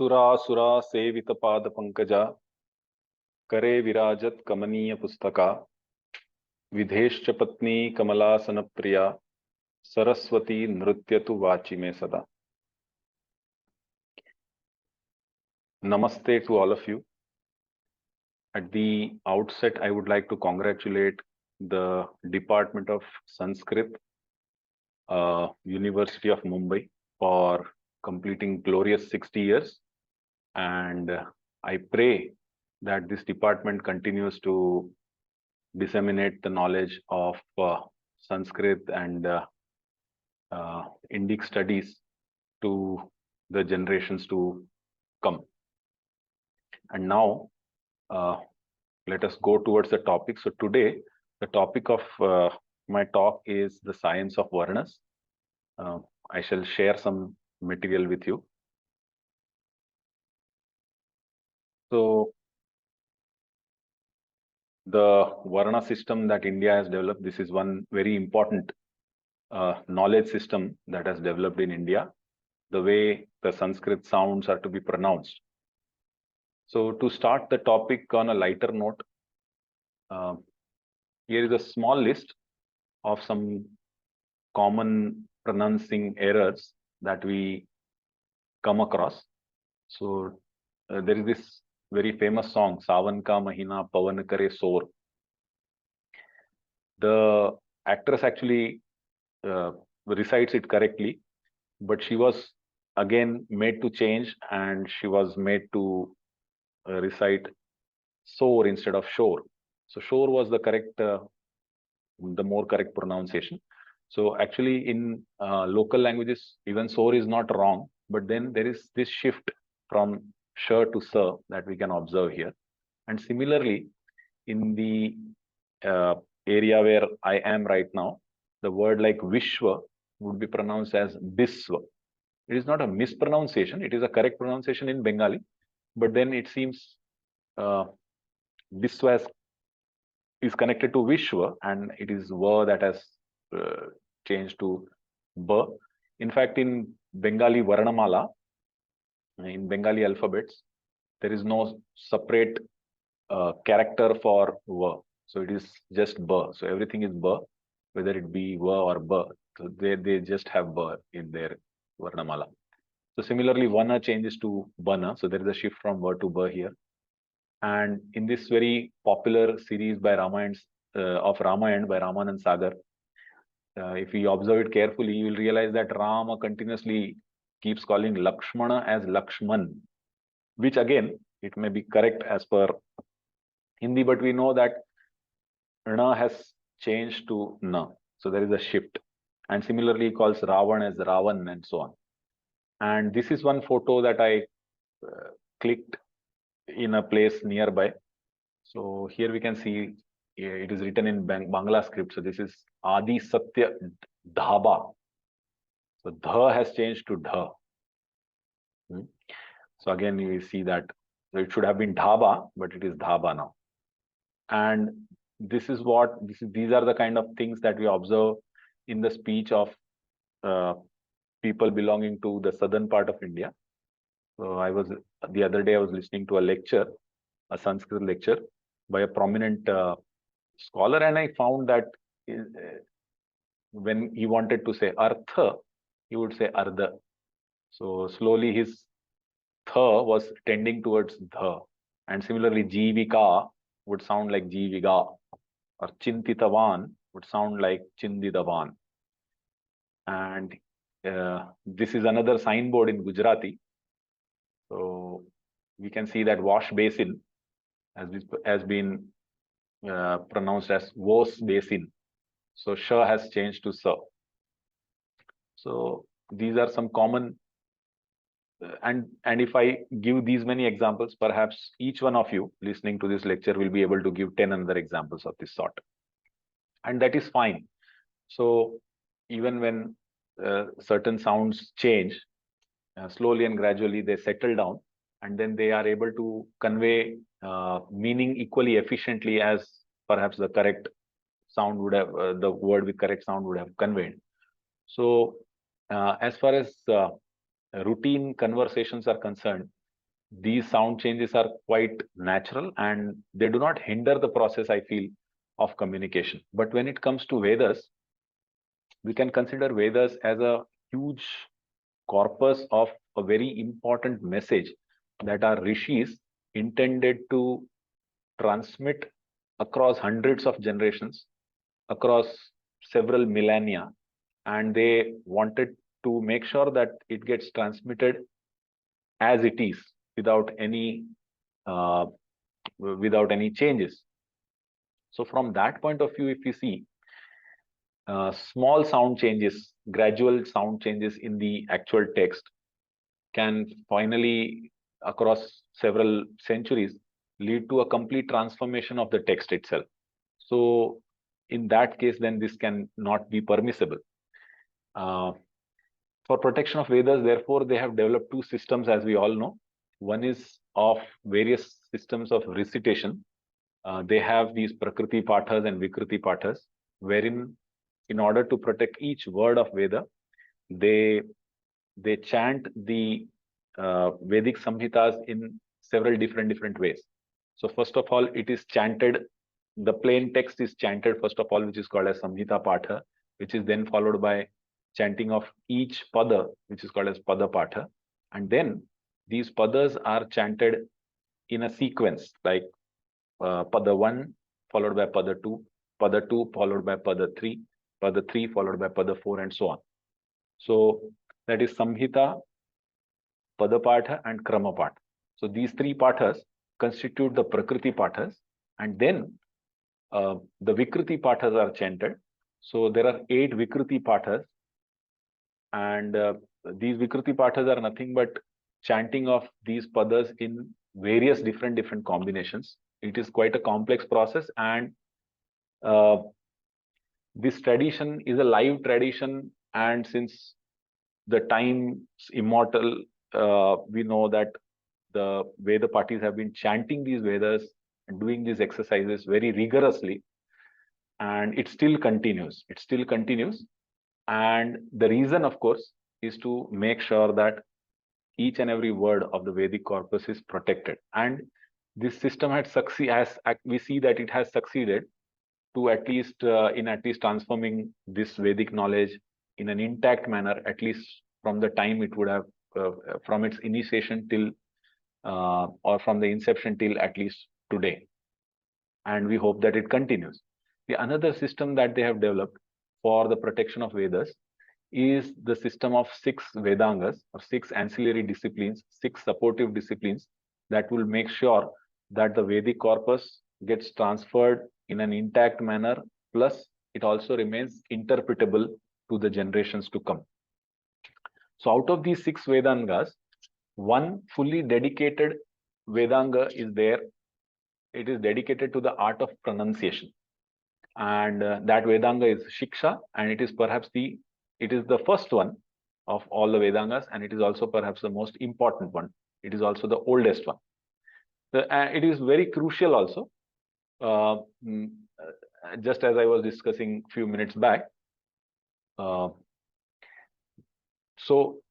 सुरासुरा सेवित पाद पंकजा करे विराजत कमनीय पुस्तका विधेश्च पत्नी कमलासन प्रिया सरस्वती नृत्यतु वाची में सदा. Namaste to all of you. At the outset, I would like to congratulate the Department of Sanskrit, University of Mumbai, for completing glorious 60 years. And I pray that this department continues to disseminate the knowledge of Sanskrit and Indic studies to the generations to come. And now, let us go towards the topic. So today, the topic of my talk is the science of Varnas. I shall share some material with you. So, the Varna system that India has developed, this is one very important knowledge system that has developed in India, the way the Sanskrit sounds are to be pronounced. So to start the topic on a lighter note, here is a small list of some common pronouncing errors that we come across. So there is this very famous song, Sawan Ka Mahina Pavan Kare Sor. The actress actually recites it correctly, but she was again made to change, and she was made to recite sore instead of shore. So shore was the correct, the more correct pronunciation. So actually in local languages, even sore is not wrong, but then there is this shift from sure to sir that we can observe here. And similarly, in the area where I am right now, the word like Vishwa would be pronounced as Biswa. It is not a mispronunciation, it is a correct pronunciation in Bengali, but then it seems Biswa is connected to Vishwa, and it is Va that has changed to Ba. In fact, in Bengali Varnamala, in Bengali alphabets, there is no separate character for Va. So it is just Ba. So everything is Ba, whether it be Va or Ba. So they just have Ba in their Varnamala. So similarly, Vana changes to Bana. So there is a shift from Va to Ba here. And in this very popular series by of Ramayana by Ramanand Sagar, if you observe it carefully, you will realize that Rama continuously keeps calling Lakshmana as Lakshman, which again, it may be correct as per Hindi, but we know that Na has changed to Na. So there is a shift. And similarly, he calls Ravan as Ravan and so on. And this is one photo that I clicked in a place nearby. So here we can see it is written in Bangla script. So this is Adi Satya Dhaba. So Dha has changed to Dha. So again, you see that so it should have been Dhaba, but it is Dhaba now. And this is what these are the kind of things that we observe in the speech of people belonging to the southern part of India. So the other day I was listening to a lecture, a Sanskrit lecture by a prominent scholar, and I found that when he wanted to say Artha, he would say Ardha. So slowly his Tha was tending towards Dha. And similarly, Jivika would sound like Jiviga, or Chintitavan would sound like Chindidavan. And this is another signboard in Gujarati. So we can see that wash basin has been pronounced as Vos basin. So Sha has changed to Sa. So these are some common, and if I give these many examples, perhaps each one of you listening to this lecture will be able to give 10 other examples of this sort. And that is fine. So even when certain sounds change, slowly and gradually they settle down, and then they are able to convey meaning equally efficiently as perhaps the correct sound would have, the word with correct sound would have conveyed. So as far as routine conversations are concerned, these sound changes are quite natural and they do not hinder the process, I feel, of communication. But when it comes to Vedas, we can consider Vedas as a huge corpus of a very important message that our rishis intended to transmit across hundreds of generations, across several millennia, and they wanted to make sure that it gets transmitted as it is uh, without any changes. So from that point of view, if we see small sound changes, gradual sound changes in the actual text can finally, across several centuries, lead to a complete transformation of the text itself. So in that case, then this can not be permissible. For protection of Vedas, therefore, they have developed two systems, as we all know. One is of various systems of recitation. They have these Prakriti Pathas and Vikriti Pathas, wherein, in order to protect each word of Veda, they chant the Vedic Samhitas in several different ways. So first of all, it is chanted. The plain text is chanted first of all, which is called as Samhita Patha, which is then followed by chanting of each pada, which is called as Pada Patha, and then these padas are chanted in a sequence, like pada 1 followed by pada 2 followed by pada 3 followed by pada 4, and so on. So that is Samhita, Padapatha, and Kramapatha. So these three pathas constitute the Prakriti pathas, and then the Vikriti pathas are chanted. So there are 8 Vikriti pathas, and these Vikriti pathas are nothing but chanting of these padas in various different combinations. It is quite a complex process, and uh, this tradition is a live tradition, and since the time immortal, we know that the Veda parties have been chanting these Vedas and doing these exercises very rigorously, and it still continues. It still continues. And the reason, of course, is to make sure that each and every word of the Vedic corpus is protected. And this system had we see that it has succeeded to at least transforming this Vedic knowledge in an intact manner, at least from the time it would have, from its initiation till, or from the inception till at least today. And we hope that it continues. The another system that they have developed for the protection of Vedas is the system of 6 Vedangas, or 6 ancillary disciplines, 6 supportive disciplines that will make sure that the Vedic corpus gets transferred in an intact manner, plus it also remains interpretable to the generations to come. So out of these 6 Vedangas, one fully dedicated Vedanga is there. It is dedicated to the art of pronunciation. And that Vedanga is Shiksha, and it is the first one of all the Vedangas, and it is also perhaps the most important one. It is also the oldest one. It is very crucial also. Just as I was discussing a few minutes back, so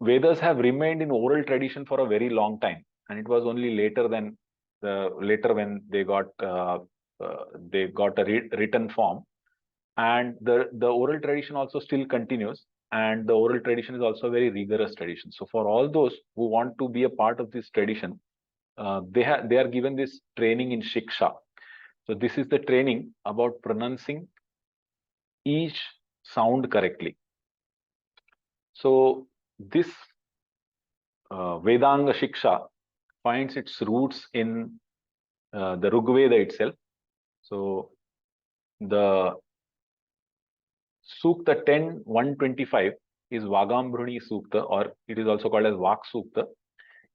Vedas have remained in oral tradition for a very long time, and it was only later when they got a written form, and the oral tradition also still continues, and the oral tradition is also a very rigorous tradition. So for all those who want to be a part of this tradition, they are given this training in Shiksha. So this is the training about pronouncing each sound correctly. So this Vedanga Shiksha finds its roots in the Rigveda itself. So the Sukta 10:125 is Vagambruni Sukta, or it is also called as Vak Sukta.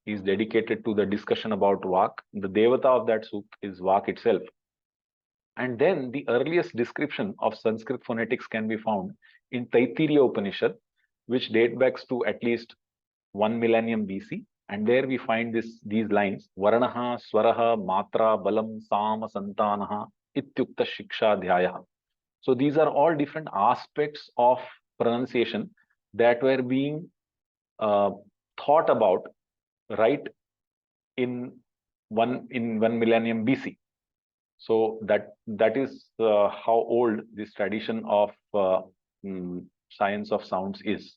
Is dedicated to the discussion about Vak. The Devata of that Sukta is Vak itself. And then the earliest description of Sanskrit phonetics can be found in Taittiriya Upanishad, which date back to at least 1 millennium BC. And there we find these lines: Varnaha, Swaraha, Matra, Balam, Sama, Santanaha, Ityukta Shiksha Dhyaya. So these are all different aspects of pronunciation that were being thought about right in 1 millennium BC. So that is how old this tradition of science of sounds is.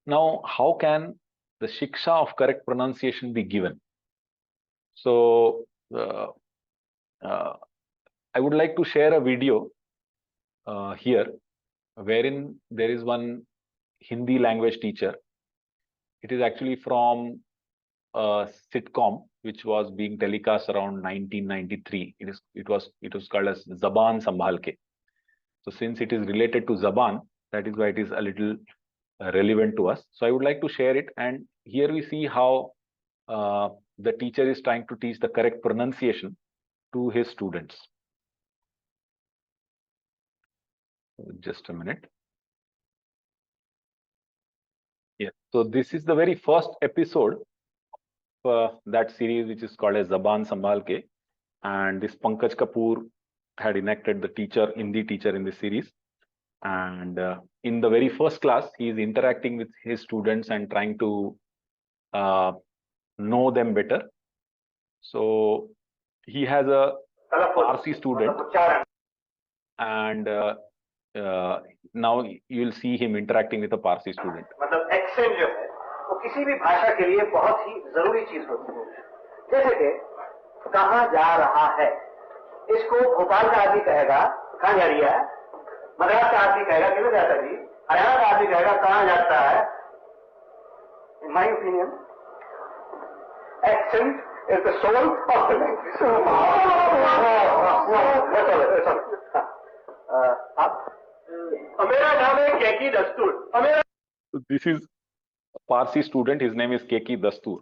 Now, how can the shiksha of correct pronunciation be given? So I would like to share a video here, wherein there is one Hindi language teacher. It is actually from a sitcom which was being telecast around 1993. It was called as Zaban Sambhal Ke. So since it is related to Zaban, that is why it is a little relevant to us. So I would like to share it, and here we see how the teacher is trying to teach the correct pronunciation to his students. Just a minute. Yeah. So this is the very first episode of that series, which is called as Zaban Sambhal Ke, and this Pankaj Kapoor had enacted the teacher, Hindi teacher in this series. And in the very first class, he is interacting with his students and trying to know them better. So he has a Parsi student, and now you will see him interacting with a Parsi student. मतलब accent जो है वो किसी भी भाषा के लिए बहुत ही जरूरी चीज होती है। जैसे कि कहाँ जा रहा है, इसको भोपाल का आदमी कहेगा कहाँ जा रही है, मद्रास का आदमी कहेगा किधर जाता जी, हरियाणा का आदमी कहेगा कहाँ जाता है। In my opinion accent is the soul of the language. मेरा नाम है केकी दस्तूर। This is a Parsi student. His name is Keki Dastur.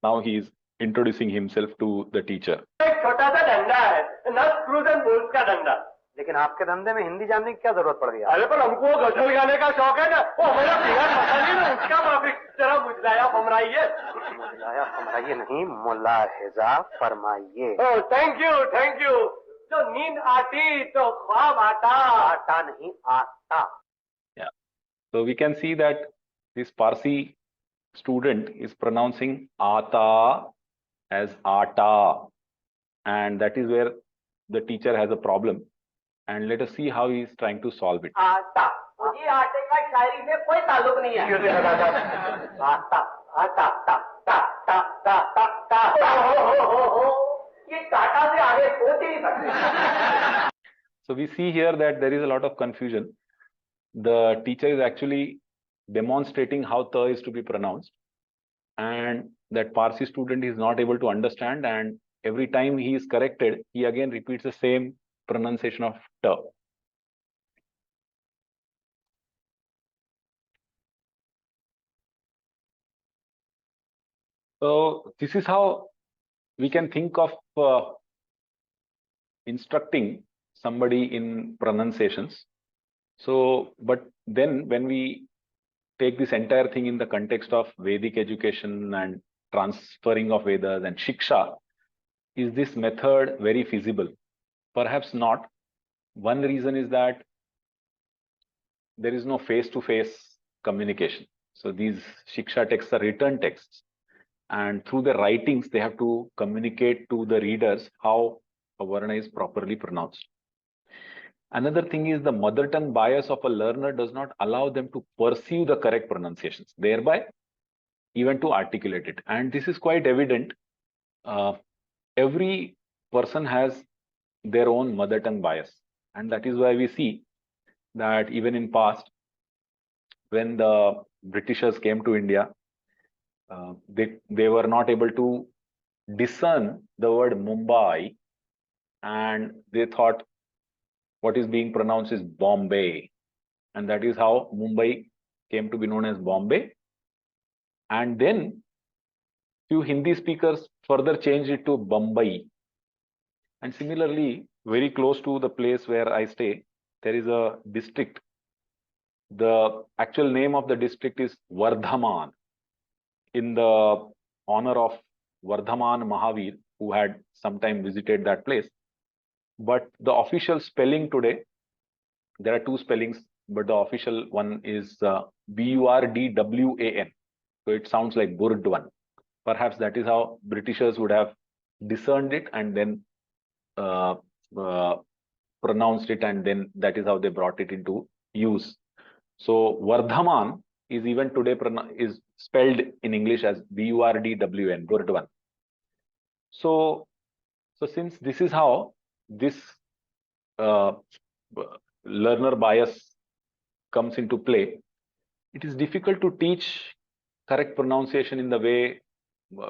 Now he is introducing himself to the teacher. एक छोटा सा डंडा है, नट क्रूज एंड बुल्स का डंडा। लेकिन आपके धंधे में हिंदी जानने की क्या जरूरत पड़ गई? अरे पर हमको गजल गाने का शौक है ना, वो मेरा फिगर पता नहीं ना, उसका माफिक जरा मुझलाया फरमाइए। मुझलाया फरमाइए नहीं, मुलाहिजा फरमाइए। Oh thank you. जो नींद आती तो ख्वाब आता, आता नहीं आता। Yeah. So we can see that this Parsi student is pronouncing ata as ata, and that is where the teacher has a problem. And let us see how he is trying to solve it. आता, मुझे आटे का शायरी में कोई ताल्लुक नहीं है। आता, आता, ता, ता, ता, ता, ता, ता, हो, ये टाटा से आगे सोच ही नहीं सकते। So we see here that there is a lot of confusion. The teacher is actually demonstrating how ta is to be pronounced, and that Parsi student is not able to understand, and every time he is corrected, he again repeats the same pronunciation of ta. So this is how we can think of instructing somebody in pronunciations. So, but then when we take this entire thing in the context of Vedic education and transferring of Vedas and Shiksha, is this method very feasible? Perhaps not. One reason is that there is no face-to-face communication. So these Shiksha texts are written texts, and through the writings, they have to communicate to the readers how a Varna is properly pronounced. Another thing is the mother tongue bias of a learner does not allow them to perceive the correct pronunciations, thereby even to articulate it. And this is quite evident. Every person has their own mother tongue bias. And that is why we see that even in past, when the Britishers came to India, they were not able to discern the word Mumbai, and they thought what is being pronounced is Bombay, and that is how Mumbai came to be known as Bombay. And then few Hindi speakers further changed it to Bombay. And similarly, very close to the place where I stay, there is a district. The actual name of the district is Vardhaman, in the honor of Vardhaman Mahavir, who had sometime visited that place. But the official spelling today, there are two spellings, but the official one is Burdwan. So it sounds like Burdwan. Perhaps that is how Britishers would have discerned it and then uh, uh, pronounced it, and then that is how they brought it into use. So Vardhaman is even today is spelled in English as Burdwn, Burdwan. So since this is how this uh, learner bias comes into play, it is difficult to teach correct pronunciation in the way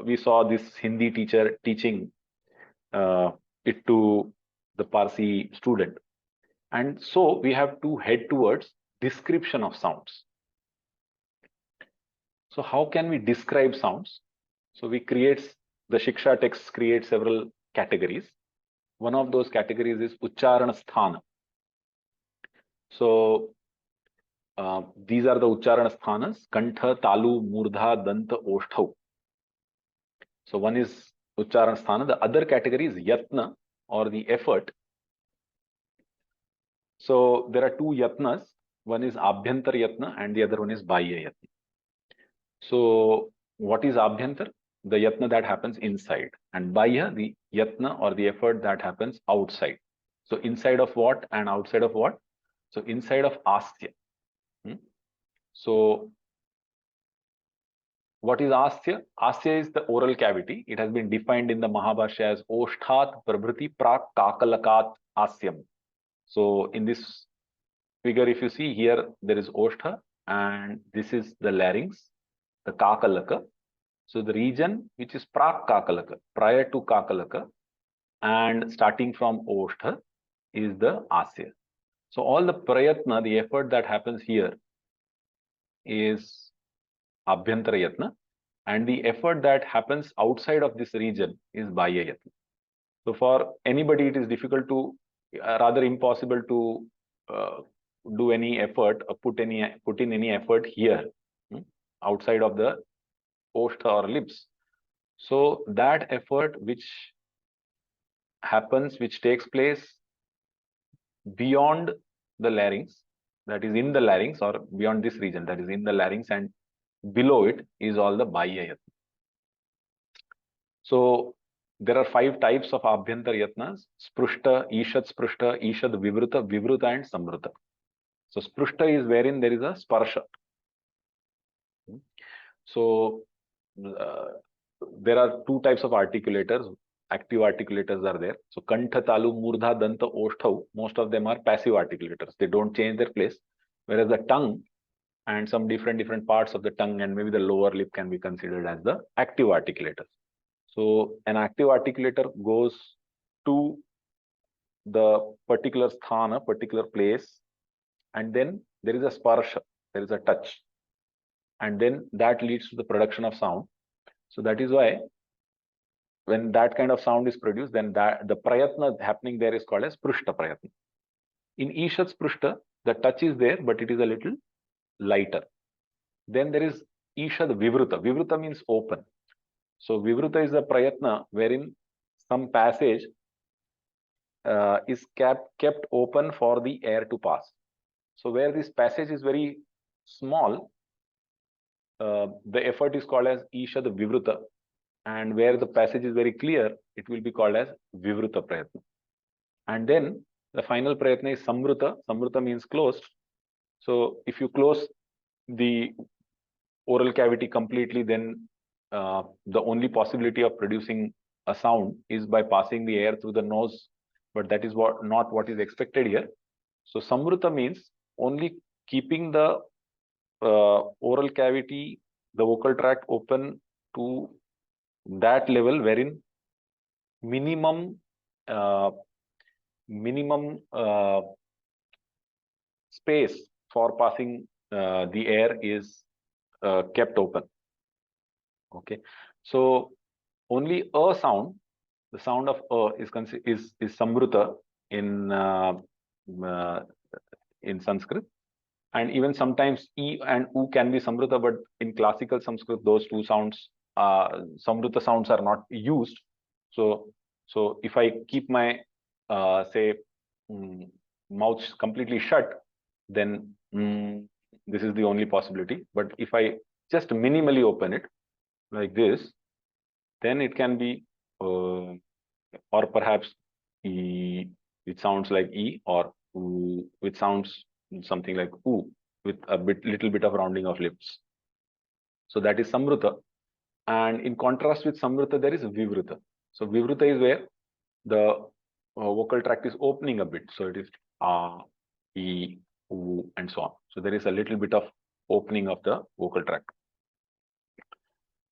we saw this Hindi teacher teaching it to the Parsi student. And so we have to head towards description of sounds. So how can we describe sounds? So we create, the Shiksha text creates several categories. One of those categories is Uchcharana Sthana. So these are the Uchcharana Sthanas: Kantha, Talu, Murdha, Danta, Oshthav. So one is Uchcharana Sthana. The other category is Yatna, or the effort. So there are two Yatnas. One is Abhyantar Yatna and the other one is Bahya Yatna. So what is Abhyantar? The Yatna that happens inside. And Bahya, the Yatna or the effort that happens outside. So inside of what and outside of what? So inside of Astya. So what is Astya? Astya is the oral cavity. It has been defined in the Mahabhashya as Oshthat Prabhriti Prak Kakalakat Asyam. So in this figure, if you see here, there is Oshtha and this is the larynx, the Kakalaka. So the region which is Prak Kakalaka, prior to Kakalaka, and starting from Oshtha is the Asya. So all the prayatna, the effort that happens here, is Abhyantara Yatna, and the effort that happens outside of this region is Bahya Yatna. So for anybody, it is difficult to, rather impossible to do any effort or put in any effort here outside of the Oshtha or lips. So that effort which happens, which takes place beyond the larynx, that is in the larynx, or beyond this region, that is in the larynx, and below it is all the Bahya Yatna. So there are 5 types of Abhyantar Yatnas: Sprushta, Ishad Sprushta, Ishad Vivruta, Vivruta and Samruta. So Sprushta is wherein there is a Sparsha. So there are 2 types of articulators. Active articulators are there. So Kantha, Talu, Murdha, Danta, Oshthav, most of them are passive articulators. They don't change their place. Whereas the tongue and some different parts of the tongue and maybe the lower lip can be considered as the active articulators. So an active articulator goes to the particular sthana, particular place, and then there is a sparsha, there is a touch, and then that leads to the production of sound. So that is why when that kind of sound is produced, then that the prayatna happening there is called as prushta prayatna. In Ishat Sprushta, the touch is there, but it is a little lighter. Then there is Ishad Vivruta. Vivruta means open. So Vivruta is a prayatna wherein some passage is kept open for the air to pass. So where this passage is very small, the effort is called as Ishad Vivruta. And where the passage is very clear, it will be called as Vivruta Prayatna. And then the final Prayatna is Samruta. Samruta means closed. So if you close the oral cavity completely, then the only possibility of producing a sound is by passing the air through the nose, but that is not what is expected here. So Samruta means only keeping the oral cavity, the vocal tract open to that level wherein minimum space for passing the air is kept open. Okay, so only a sound, the sound of is samruta in Sanskrit, and even sometimes e and u can be samruta, but in classical Sanskrit those two sounds, samruta sounds, are not used. So if I keep my say mouth completely shut, then this is the only possibility. But if I just minimally open it like this, then it can be or perhaps E, which sounds like E, or U, which sounds something like U, with a little bit of rounding of lips. So that is Samruta. And in contrast with Samruta, there is Vivruta. So Vivruta is where the vocal tract is opening a bit. So it is A, E, U, and so on. So there is a little bit of opening of the vocal tract.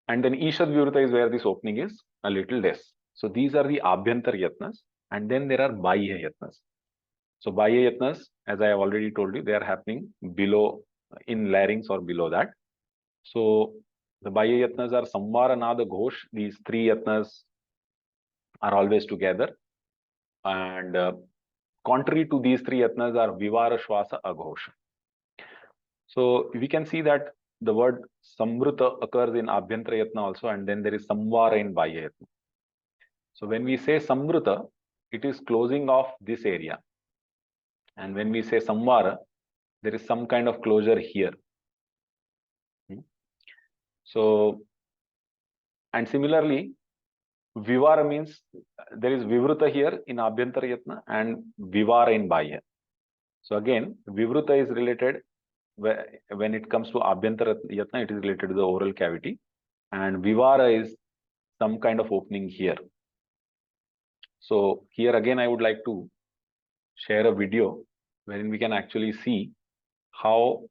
And then Ishad Vivruta is where this opening is a little less. So these are the Abhyantar Yatnas. And then there are Bahya Yatnas. So Bahya Yatnas, as I have already told you, they are happening below, in larynx or below that. So the Bahya Yatnas are Samvara, Nada, Ghosh. These three Yatnas are always together. And contrary to these three Yatnas are Vivara, Shwasa, Aghosha. So we can see that the word Samruta occurs in Abhyantara Yatna also, and then there is Samvara in Bahya Yatna. So when we say Samruta, it is closing off this area. And when we say Samvara, there is some kind of closure here. So, and similarly, Vivara means there is Vivruta here in Abhyantara Yatna and Vivara in Bahya. So again, Vivruta is related, when it comes to Abhyantara Yatna, it is related to the oral cavity. And Vivara is some kind of opening here. So here again, I would like to share a video wherein we can actually see how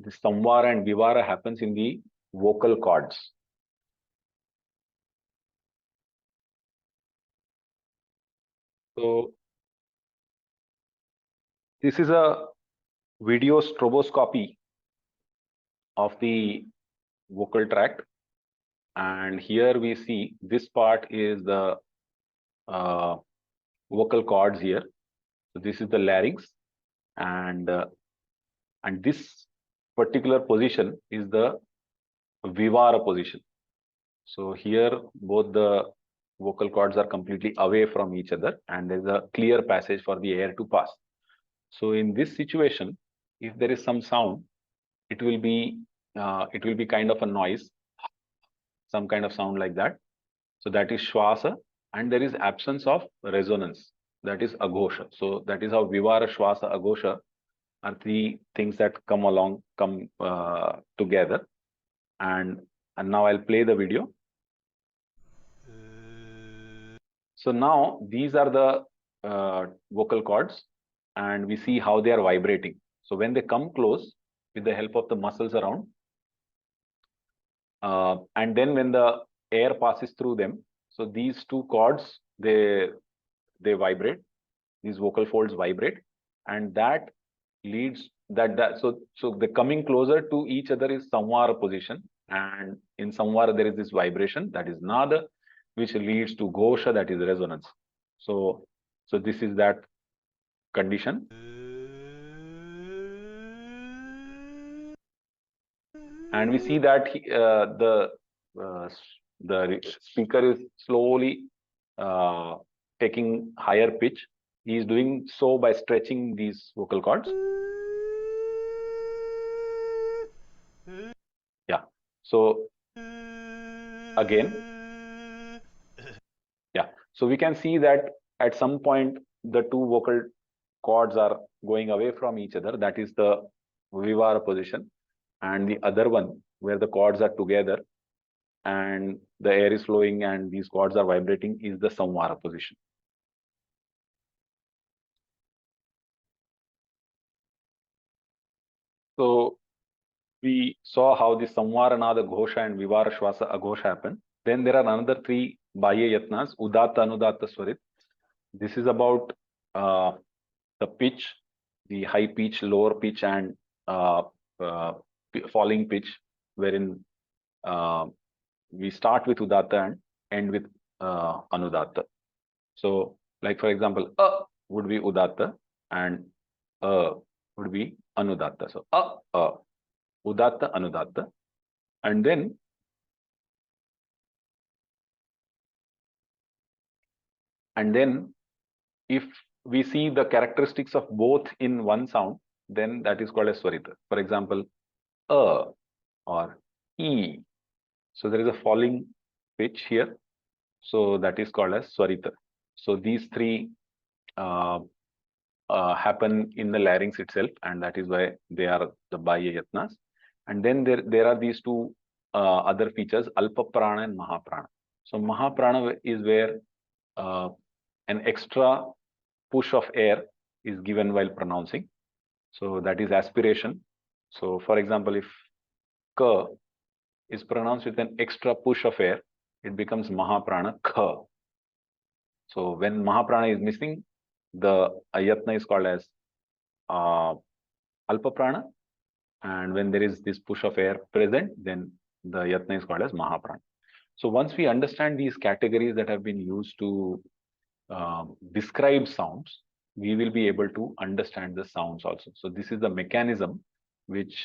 this Samvara and Vivara happens in the vocal cords. So this is a video stroboscopy of the vocal tract, and here we see this part is the vocal cords here. So this is the larynx, and this particular position is the Vivara position. So here both the vocal cords are completely away from each other, and there's a clear passage for the air to pass. So in this situation, if there is some sound, it will be kind of a noise, some kind of sound like that. So that is Shwasa, and there is absence of resonance. That is Aghosha. So that is how Vivara, Shwasa, Aghosha are the things that come together. And now I'll play the video. So now these are the vocal cords, and we see how they are vibrating. So when they come close with the help of the muscles around, and then when the air passes through them, so these two cords, they vibrate, these vocal folds vibrate, and that leads so the coming closer to each other is Samvara position, and in Samvara there is this vibration, that is Nada, which leads to Ghosha, that is resonance. So this is that condition. And we see that the speaker is slowly taking higher pitch. He is doing so by stretching these vocal cords. Yeah. So again, yeah. So we can see that at some point the two vocal cords are going away from each other. That is the Vivara position. And the other one where the cords are together and the air is flowing and these cords are vibrating is the Samvara position. So we saw how the Samvara, Nada, Ghosha and Vivara, Shwasa, Aghosha happen. Then there are another three Bahya Yatnas, Udatta, Anudatta, Swarit. This is about the pitch, the high pitch, lower pitch, and falling pitch, wherein we start with Udatta and end with Anudatta. So, like for example, would be Udatta and would be Anudatta. So, Udatta, Anudatta. And then if we see the characteristics of both in one sound, then that is called a Swarita. For example, or E. So there is a falling pitch here. So that is called as Swarita. So these three happen in the larynx itself, and that is why they are the Bahya Yatnas. And then there are these two other features, Alpa Prana and Mahaprana. So Mahaprana is where an extra push of air is given while pronouncing. So that is aspiration. So for example, if K is pronounced with an extra push of air, it becomes Mahaprana Kha. So when Mahaprana is missing, the Ayatna is called as Alpa Prana. And when there is this push of air present, then the Yatna is called as Mahaprana. So once we understand these categories that have been used to describe sounds, we will be able to understand the sounds also. So this is the mechanism which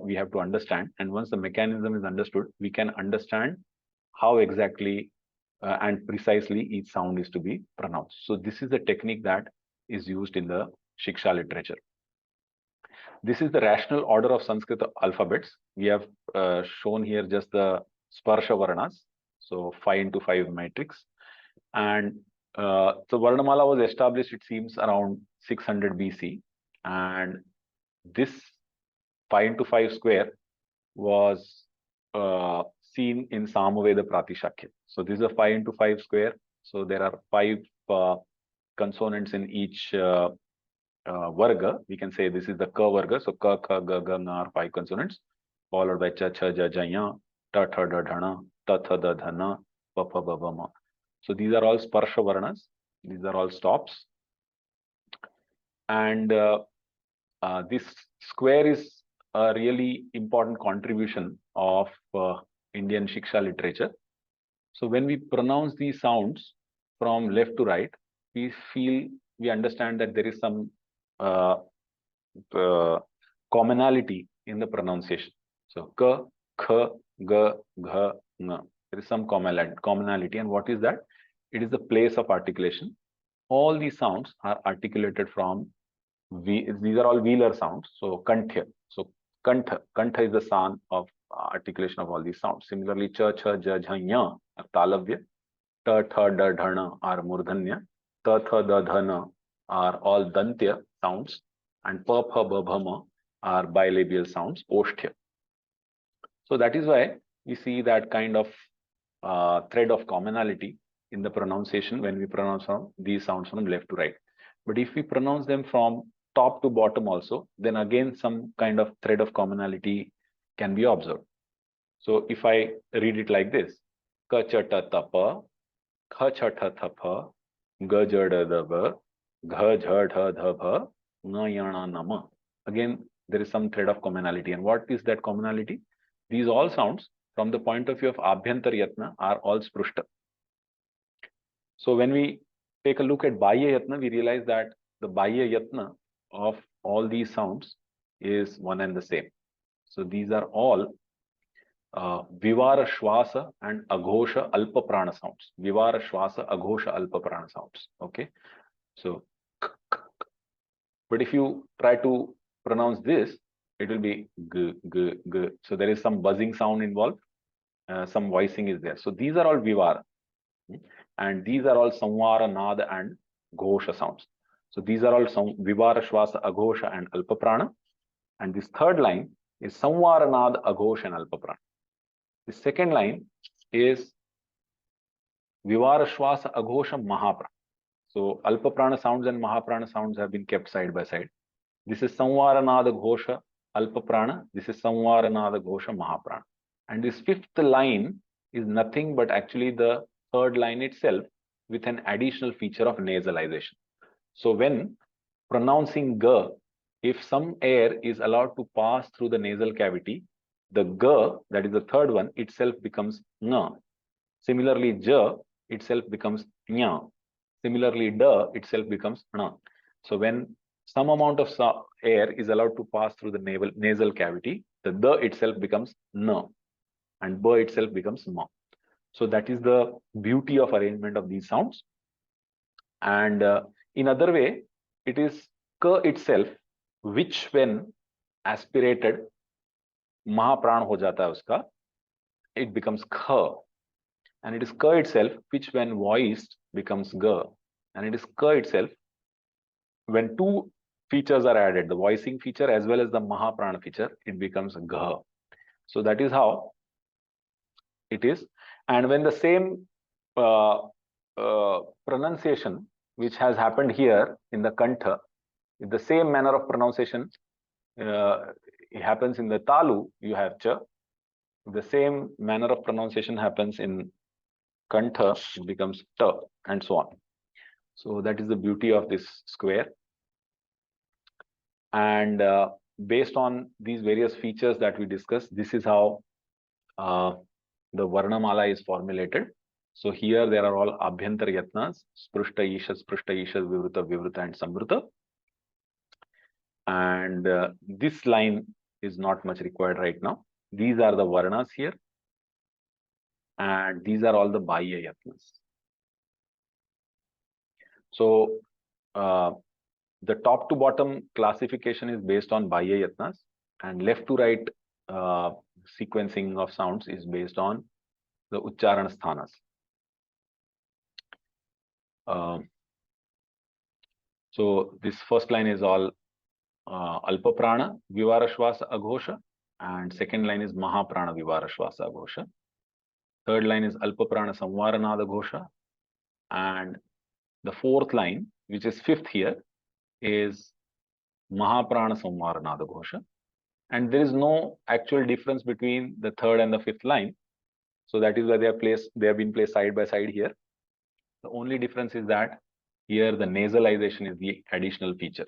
we have to understand. And once the mechanism is understood, we can understand how exactly and precisely each sound is to be pronounced. So this is the technique that is used in the Shiksha literature. This is the rational order of Sanskrit alphabets. We have shown here just the Sparsha Varnas, so 5 into 5 matrix. And so Varnamala was established, it seems, around 600 BC. And this 5 into 5 square was seen in Samaveda Pratishakya. So this is a 5 into 5 square. So there are 5 consonants in each varga. We can say this is the Ka varga. So Ka, Kha, Ga, Ga, Nga are 5 consonants, followed by Cha, Cha, Ja, Ja, Ya, Ta, Tha, Da, Dhana, Ta, Tha, Da, Dhana, Pa, Pa, Ba, Ba, Ma. So these are all Sparsha Varnas. These are all stops. And this square is a really important contribution of Indian Shiksha literature. So when we pronounce these sounds from left to right, we understand that there is some commonality in the pronunciation. So K, Kh, G, Gh, Ng. There is some commonality. And what is that? It is the place of articulation. All these sounds are articulated from these are all velar sounds. So Kanthya. So Kantha is the sound of articulation of all these sounds. Similarly, Cha, Cha, Ja, Jha, Nya are Talavya. Ta, Tha, Da, Dhana are Murdhanya. Ta, Tha, Da, Dhana are all Dantya sounds. And Pa, Pha, Ba, Bha, Ma are bilabial sounds, Oshtya. So that is why we see that kind of thread of commonality in the pronunciation when we pronounce these sounds from left to right. But if we pronounce them from top to bottom also, then again some kind of thread of commonality can be observed. So if I read it like this, Ka, Cha, Ta, Ta, Pa, Kha, Cha, Tha, Tha, Pa, Ga, Ja, Da, Da, Ba, Gha, Jha, Dha, Dha, Bha, Nga, Yana, Nama. Again, there is some thread of commonality. And what is that commonality? These all sounds from the point of view of Abhyantar Yatna are all Sprushta. So when we take a look at Bahya Yatna, we realize that the Bahya Yatna of all these sounds is one and the same. So these are all Vivara Shwasa and Aghosha Alpa Prana sounds. Vivara Shwasa Aghosha Alpa Prana sounds. Okay. So, but if you try to pronounce this, it will be G, G, G. So there is some buzzing sound involved. Some voicing is there. So these are all Vivara. And these are all Samvara, Nada and Ghosha sounds. So these are all some Vivara, Shwasa, Aghosha and Alpa Prana. And this third line is Samvara, Nada, Aghosha and Alpa Prana. The second line is Vivara, Shwasa, Aghosha, Mahaprana. So Alpa Prana sounds and Mahaprana sounds have been kept side by side. This is Samvara, Nada, Ghosha, Alpa Prana. This is Samvara, Nada, Ghosha, Mahaprana. And this fifth line is nothing but actually the third line itself with an additional feature of nasalization. So when pronouncing G, if some air is allowed to pass through the nasal cavity, the G, that is the third one, itself becomes Ng. Similarly, J itself becomes Nya. Similarly, D itself becomes Na. So when some amount of air is allowed to pass through the nasal cavity, the D itself becomes Na. And B itself becomes Ma. So that is the beauty of arrangement of these sounds. And in other way, it is K itself, which when aspirated, Mahapran ho jata hai uska, it becomes Kha. and it is ka itself, which when voiced becomes ga, and it is ka itself when two features are added, the voicing feature as well as the mahaprana feature, it becomes gha. So that is how it is. And when the same uh, pronunciation which has happened here in the kantha, if the same manner of pronunciation it happens in the talu, you have cha. If the same manner of pronunciation happens in kantha, it becomes ta, and so on. So that is the beauty of this square. And based on these various features that we discussed, this is how the Varnamala is formulated. So here there are all Abhyantar Yatnas, Sprushta Isha, Vivruta, Vivruta, and Samvruta. And this line is not much required right now. These are the Varnas here. And these are all the Bahya Yatnas. So the top to bottom classification is based on Bahya Yatnas, and left to right sequencing of sounds is based on the Uchcharan Sthanas. So this first line is all Alpa Prana Vivarashvasa Aghosha, and second line is Mahaprana Vivarashvasa Aghosha. Third line is Alpa Prana Samvaranada Ghosha, and the fourth line, which is fifth here, is Mahaprana Samvaranada Ghosha. And there is no actual difference between the third and the fifth line. So that is why they have been placed side by side here. The only difference is that here the nasalization is the additional feature.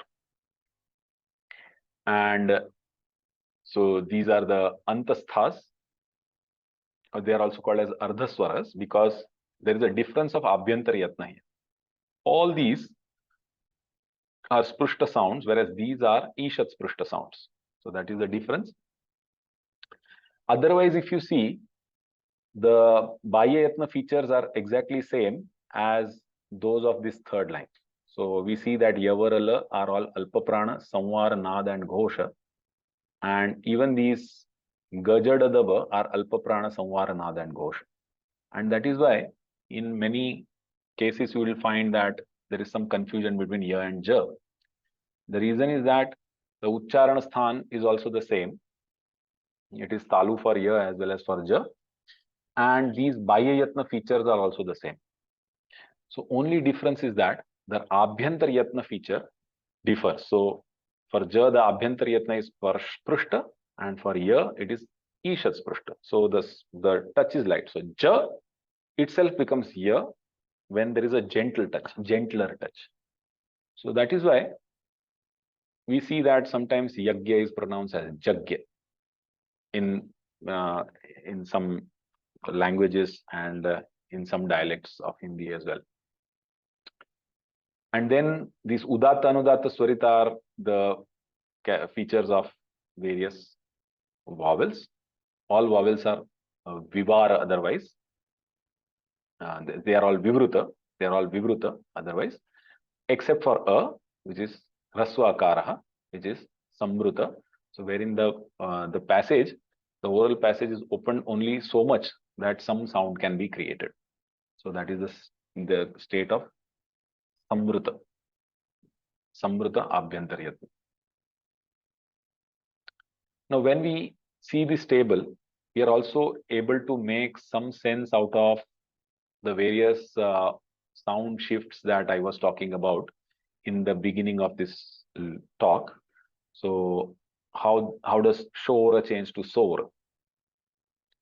And so these are the Antasthas. They are also called as Ardhaswaras because there is a difference of Abhyantar Yatna here. All these are Sprushta sounds, whereas these are Ishat Sprushta sounds. So that is the difference. Otherwise, if you see, the Bahya Yatna features are exactly same as those of this third line. So we see that Yavarala are all Alpaprana, Samvara, Nada, and Ghosha. And even these Gajadadaba are Alpaprana, Samvara, Nada, and Ghosha. And that is why in many cases you will find that there is some confusion between Ya and Ja. The reason is that the Uchcharan Sthan is also the same. It is Talu for Ya as well as for Ja. And these Bahya Yatna features are also the same. So only difference is that the Abhyantar Yatna feature differs. So for Ja, the Abhyantar Yatna is for Sprushta, and for Ya, it is Ishat Sprushta. So the touch is light. So Ja itself becomes Ya when there is a gentle touch, gentler touch. So that is why we see that sometimes Yagya is pronounced as Jagya in some languages and in some dialects of Hindi as well. And then these Udatta Anudatta Swarita are the features of various vowels. All vowels are Vivara otherwise. They are all Vivruta. They are all Vivruta otherwise, except for A, which is Raswa Akaraha, which is Samvruta. So wherein the passage, the oral passage is opened only so much that some sound can be created. So that is the state of Samvruta. Samvruta Abhyantar Yatna. Now, when we see this table, we are also able to make some sense out of the various sound shifts that I was talking about in the beginning of this talk. So how does shora change to sor?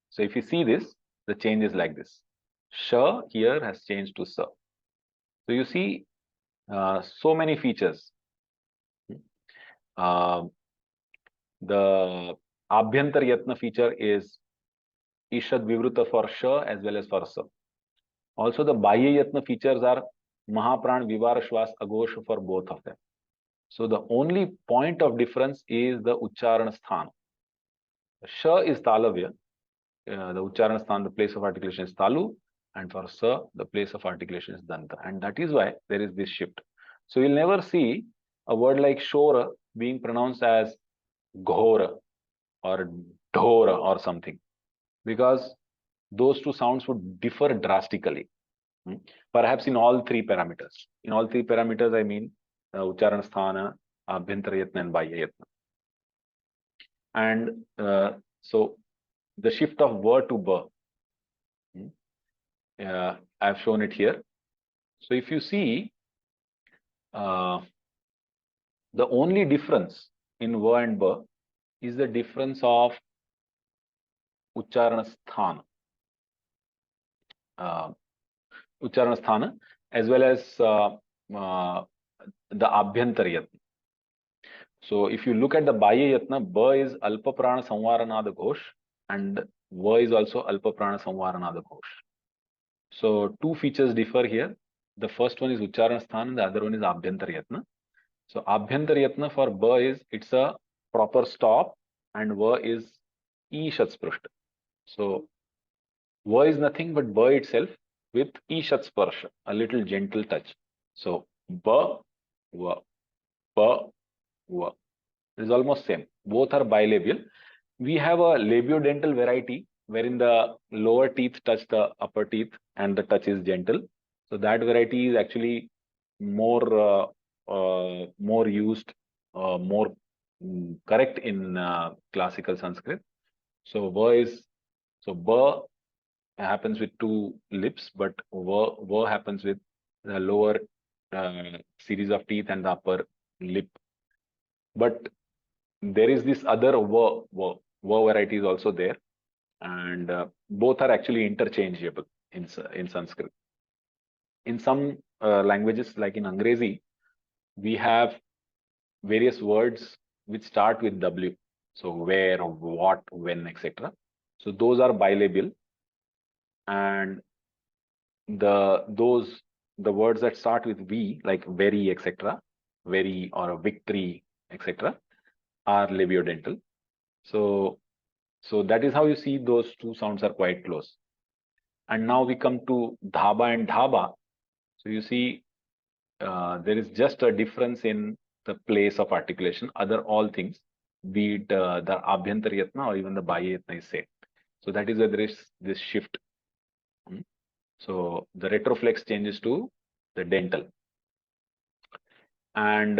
So if you see this, the change is like this. Sha here has changed to sa. So you see so many features. The Abhyantar Yatna feature is Ishad Vivruta for Sha as well as for Sa. Also, the Bahya Yatna features are Mahapran, Vivara, Shwas, Aghosh for both of them. So the only point of difference is the Uchcharan Sthan. Sha is Talavya. The Uchcharan Sthan, the place of articulation is Talu. And for Sa, the place of articulation is Danta. And that is why there is this shift. So you'll never see a word like Shora being pronounced as Ghora or Dhora or something. Because those two sounds would differ drastically. Perhaps in all three parameters. In all three parameters, I mean Uchcharan Sthana, Abhyantara Yatna, and Bahya Yatna. And so the shift of ver to ba, I've shown it here. So if you see, the only difference in va and ba is the difference of Uchcharana Sthana. Uchcharana Sthana as well as the Abhyantara Yatna. So if you look at the Bahya Yatna, ba is Alpa Prana Samvaranada Ghosh and va is also Alpa Prana Samvaranada Ghosh. So two features differ here. The first one is Uchcharana Sthana and the other one is Abhyantara Yatna. So Abhyantara Yatna for ba is, it's a proper stop and va is Ishat Sprushta. So va is nothing but ba itself with Ishat Sparsha, a little gentle touch. So ba, va, ba, va. It is almost same. Both are bilabial. We have a labiodental variety wherein the lower teeth touch the upper teeth and the touch is gentle. So that variety is actually more more used, more correct in classical Sanskrit. So ba happens with two lips, but va happens with the lower series of teeth and the upper lip. But there is this other va variety is also there, and both are actually interchangeable in Sanskrit. In some languages, like in Angrezi, we have various words which start with W. So where, what, when, etc. So those are bilabial, and the words that start with V, like very, etc., very or victory, etc., are labiodental. So that is how you see those two sounds are quite close. And now we come to dhaba and dhaba. So you see, there is just a difference in the place of articulation. Other all things, be it the Abhyantara Yatna or even the Bahya Yatna is same. So that is where there is this shift. So the retroflex changes to the dental. And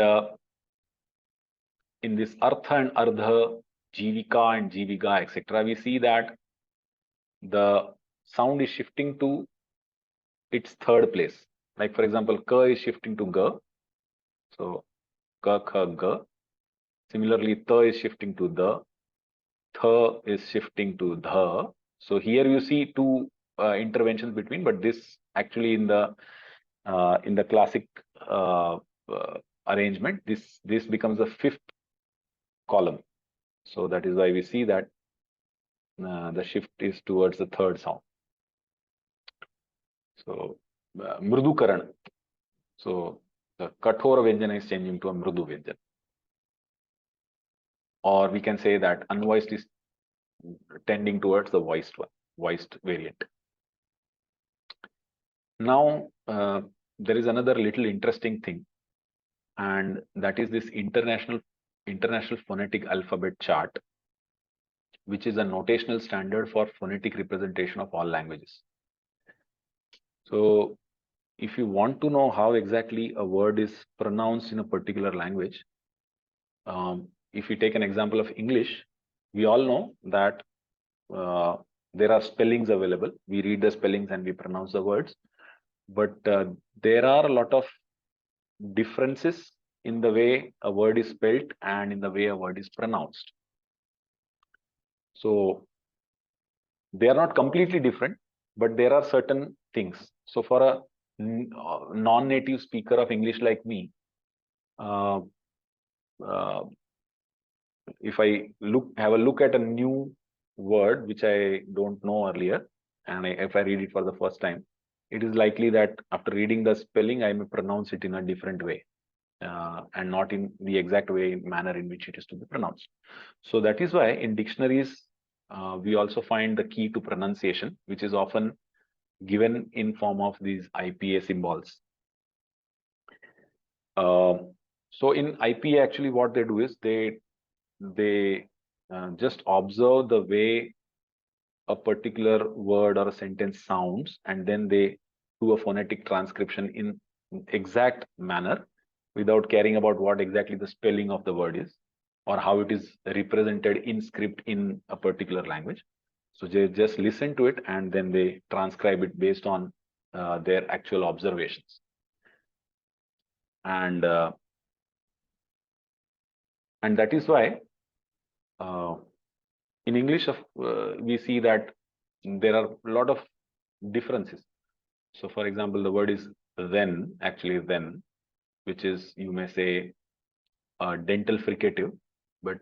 in this Artha and Ardha, Jivika and Jivika, etc., we see that the sound is shifting to its third place. Like for example, Ka is shifting to Ga. So Ka, Kha, Ga. Similarly, Ta is shifting to Da. Tha is shifting to Dha. So here you see two interventions between, but this actually in the classic arrangement, this becomes the fifth column. So that is why we see that the shift is towards the third sound. So Mrudu Karan. So the Kathora Vyanjana is changing to a Mrudu Vyanjana. Or we can say that unvoiced is tending towards the voiced variant. Now, there is another little interesting thing, and that is this international phonetic alphabet chart, which is a notational standard for phonetic representation of all languages. So if you want to know how exactly a word is pronounced in a particular language, if we take an example of English, we all know that there are spellings available. We read the spellings and we pronounce the words, but there are a lot of differences in the way a word is spelled and in the way a word is pronounced. So they are not completely different, but there are certain things. So for a non-native speaker of English like me, if I have a look at a new word which I don't know earlier, and if I read it for the first time, it is likely that after reading the spelling, I may pronounce it in a different way, and not in the exact manner in which it is to be pronounced. So that is why in dictionaries, we also find the key to pronunciation, which is often given in form of these IPA symbols. So in IPA, actually what they do is they just observe the way a particular word or a sentence sounds, and then they do a phonetic transcription in exact manner without caring about what exactly the spelling of the word is or how it is represented in script in a particular language. So they just listen to it and then they transcribe it based on their actual observations. And that is why in English we see that there are a lot of differences. So for example, the word is then, actually then, which is, you may say, dental fricative, but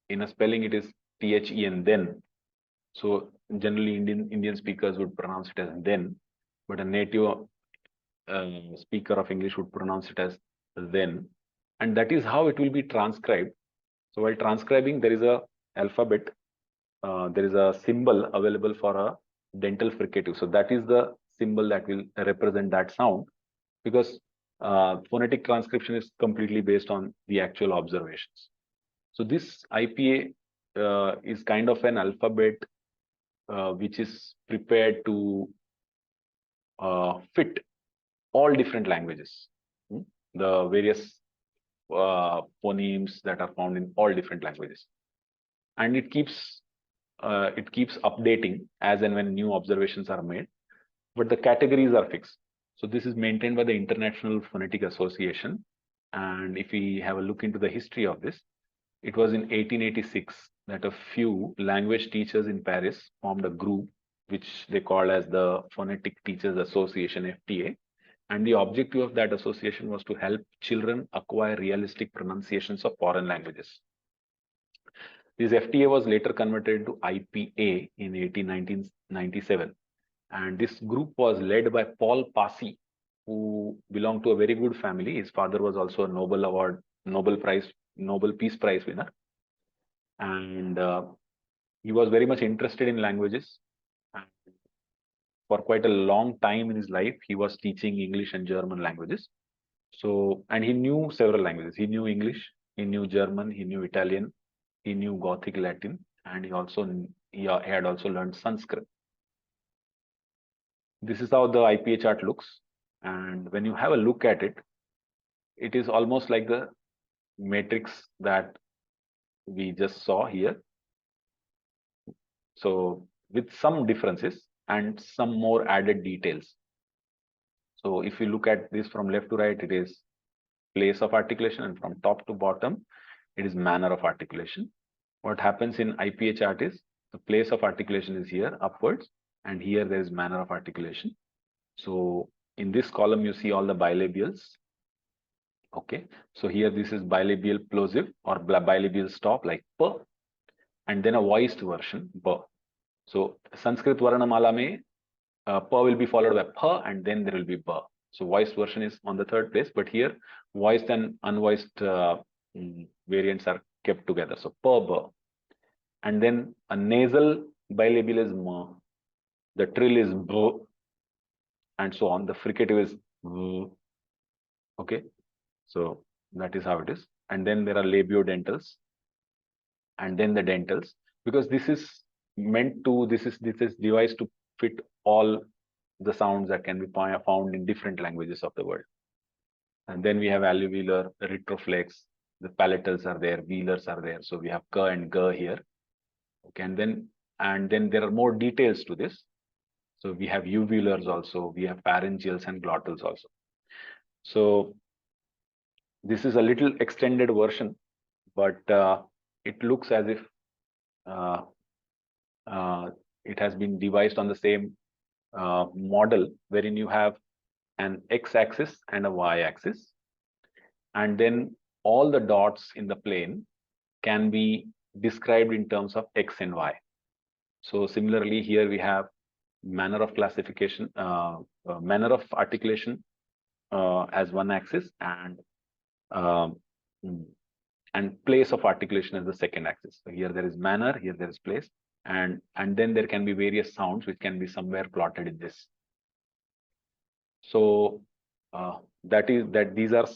in a spelling it is THEN, then. So generally Indian speakers would pronounce it as then, but a native speaker of English would pronounce it as then. And that is how it will be transcribed. So while transcribing, there is a alphabet, there is a symbol available for a dental fricative. So that is the symbol that will represent that sound, because phonetic transcription is completely based on the actual observations. So this IPA is kind of an alphabet which is prepared to fit all different languages, the various phonemes that are found in all different languages, and it keeps updating as and when new observations are made, but the categories are fixed. So this is maintained by the International Phonetic Association, and if we have a look into the history of this, it was in 1886 that a few language teachers in Paris formed a group which they call as the Phonetic Teachers Association, FTA, and the objective of that association was to help children acquire realistic pronunciations of foreign languages. This FTA was later converted to IPA in 1997, and this group was led by Paul Passy, who belonged to a very good family. His father was also a Nobel Peace Prize winner, and he was very much interested in languages. And for quite a long time in his life, he was teaching English and German languages. So, and he knew several languages. He knew English, he knew German, he knew Italian, he knew Gothic Latin, and he had also learned Sanskrit. This is how the IPA chart looks, and when you have a look at it, it is almost like the matrix that we just saw here. So with some differences and some more added details. So if you look at this from left to right, it is place of articulation, and from top to bottom, it is manner of articulation. What happens in IPA chart is the place of articulation is here upwards, and here there is manner of articulation. So in this column, you see all the bilabials. Okay, so here this is bilabial plosive or bilabial stop like p, and then a voiced version b. So Sanskrit Varnamala mein p will be followed by p, and then there will be b. So voiced version is on the third place, but here voiced and unvoiced variants are kept together. So p, b, and then a nasal bilabial is m, the trill is b, and so on. The fricative is v. Okay, so that is how it is. And then there are labiodentals, and then the dentals, because this is devised to fit all the sounds that can be found in different languages of the world. And then we have alveolar, retroflex, the palatals are there, velars are there. So we have k and g here. Okay, and then there are more details to this. So we have uvulars also, we have pharyngeals and glottals also. So this is a little extended version, but it looks as if it has been devised on the same model, wherein you have an x-axis and a y-axis, and then all the dots in the plane can be described in terms of x and y. So similarly, here we have manner of classification, manner of articulation as one axis, and place of articulation as the second axis. So here there is manner, here there is place, and then there can be various sounds which can be somewhere plotted in this. So these are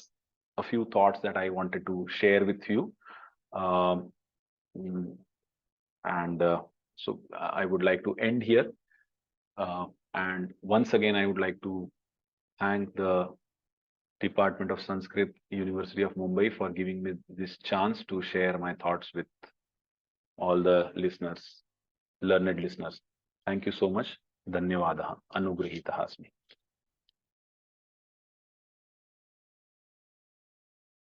a few thoughts that I wanted to share with you, and So I would like to end here. And once again, I would like to thank the Department of Sanskrit, University of Mumbai, for giving me this chance to share my thoughts with all the listeners, learned listeners. Thank you so much. Dhanyavadaha. Anugrahitah asmi.